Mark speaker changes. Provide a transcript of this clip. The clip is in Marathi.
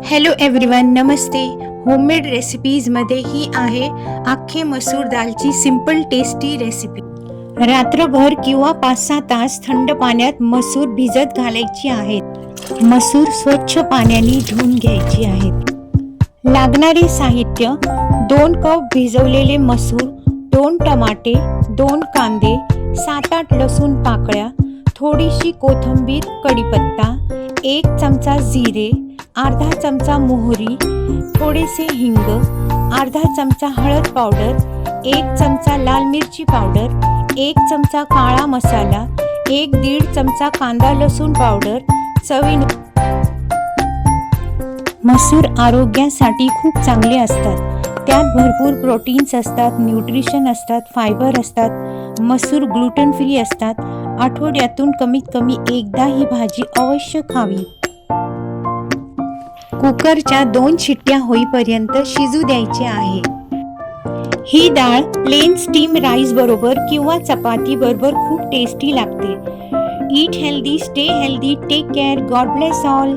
Speaker 1: हॅलो एव्हरीवन, नमस्ते. होममेड रेसिपीजमध्ये ही आहे अख्खे मसूर दालची सिंपल टेस्टी रेसिपी. रात्रभर किंवा 5-6 तास थंड पाण्यात मसूर भिजत घालायची आहेत. मसूर स्वच्छ पाण्याने धुवून घ्यायची आहेत. लागणारे साहित्य: 2 कप भिजवलेले मसूर, 2 टमाटे, 2 कांदे, 7-8 लसूण पाकळ्या, थोडीशी कोथिंबीर, कढीपत्ता, 1 चमचा जिरे, अर्धा चमचा मोहरी, थोडेसे हिंग, अर्धा चमचा हळद पावडर, 1 चमचा लाल मिरची पावडर, 1 चमचा काळा मसाला, 1-1.5 चमचा कांदा लसूण पावडर, चवीनुसार. मसूर आरोग्यासाठी खूप चांगले असतात. त्यात भरपूर प्रोटीन्स असतात, न्यूट्रिशन असतात, फायबर असतात. मसूर ग्लुटेन फ्री असतात. आठवड्यातून कमीत कमी एकदा ही भाजी अवश्य खावी. कुकरच्या 2 शिट्ट्या होईपर्यंत शिजू द्यायचे आहे. ही डाळ प्लेन स्टीम राईस बरोबर किंवा चपाती बरोबर खूप टेस्टी लागते. Eat healthy, stay healthy, take care. God bless all.